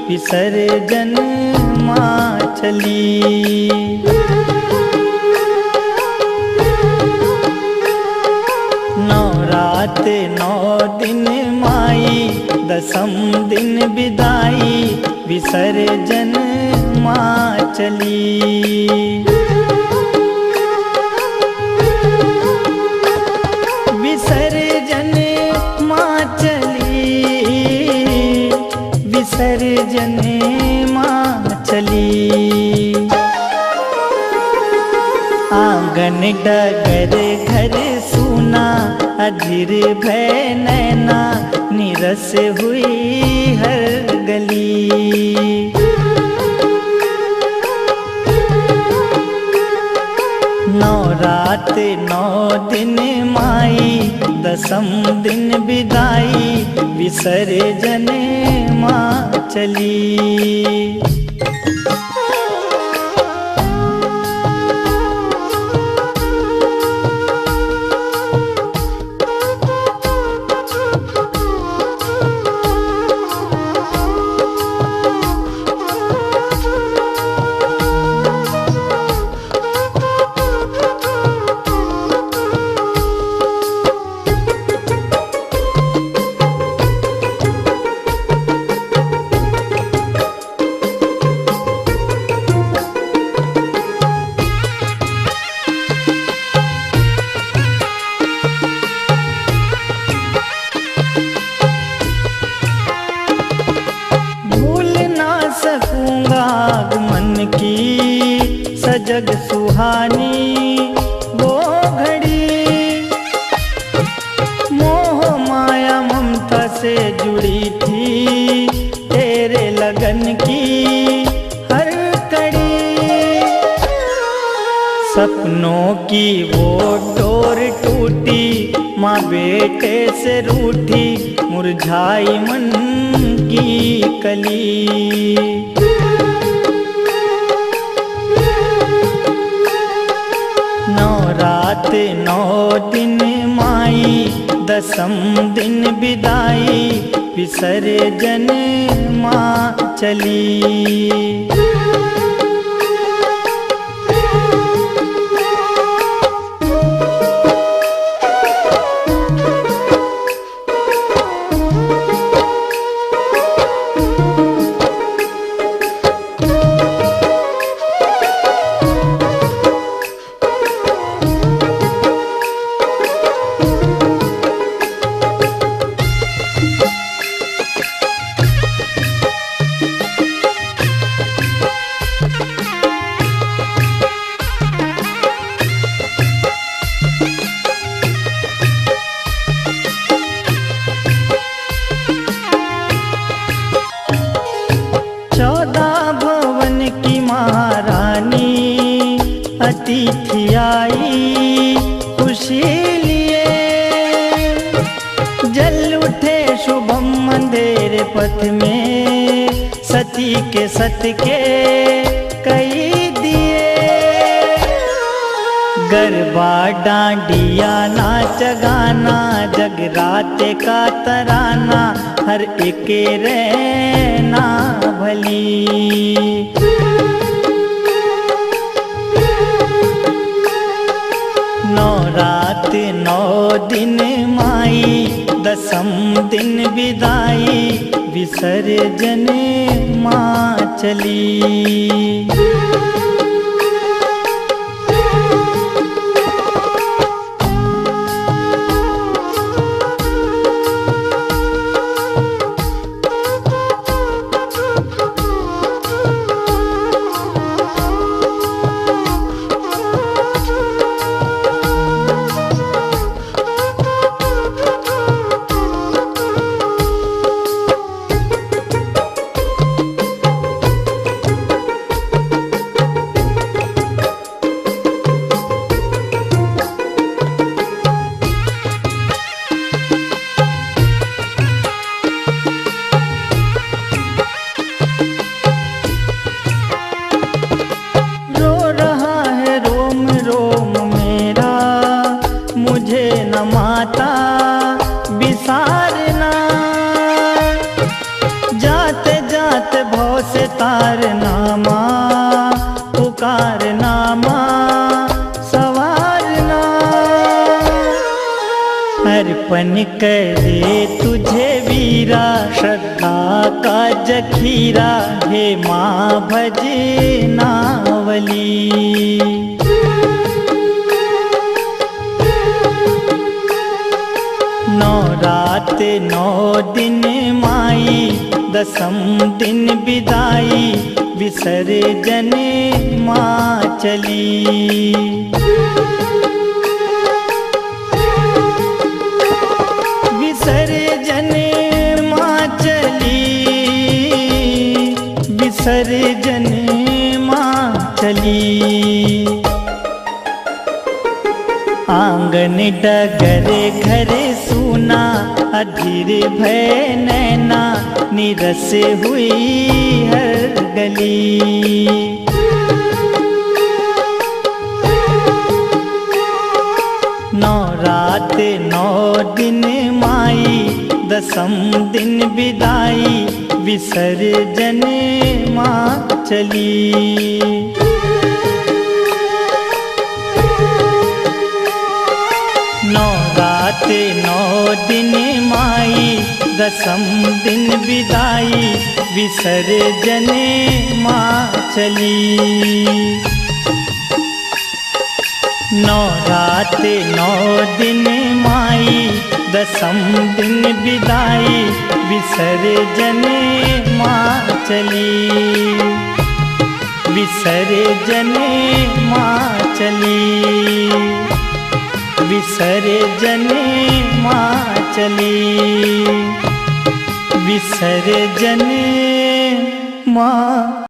विसर्जन माँ चली। नवरात 9 दिन माई, दसम दिन विदाई, विसर्जन माँ चली। विसर्जन माँ चली, विसर्जन माँ चली। आंगन डगर घर सूना, अधीर भय नैना, निरस हुई हर गली। नवरात 9 दिन माई, दसम दिन विदाई, विसर्जन माँ चली। आगमन की सजग सुहानी वो घड़ी, मोह माया ममता से जुड़ी थी, तेरे लगन की हर कड़ी। सपनों की वो डोर टूटी, माँ बेटे से रूठी, मुरझाई मन की कली। नवरात 9 दिन माई, दसम दिन विदाई, विसर्जन माँ चली। अतिथि आई खुशी लिए, जल उठे शुभम अंधेरे पथ में, सती के सत के कई दिए। गरबा डांडिया नाच गाना, जगराते का तराना, हर एक रहना भली। नवरात 9 दिन माई, दसम दिन विदाई, विसर्जन माँ चली। से तार नामा पुकार नामा सवारना। अर्पण करे तुझे वीरा श्रद्धा का जखीरा, हे माँ भजनावली। नौ रात 9 दिन माई, दसम दिन विदाई, विसर्जन माँ चली। विसर्जन माँ चली, विसर्जन माँ चली। आंगन डगरे घरे सूना, अधीर भय नैना, निरस हुई हर गली। नौ रात 9 दिन माई, दसम दिन विदाई, विसर्जन माँ चली। नौ रात 9 दिन माई, दसम दिन विदाई, विसर्जन माँ चली। नौ रात 9 दिन माई, दसम दिन विदाई, विसर्जन माँ चली। विसर्जन माँ चली, विसर्जन माँ चली, विसर्जन माँ।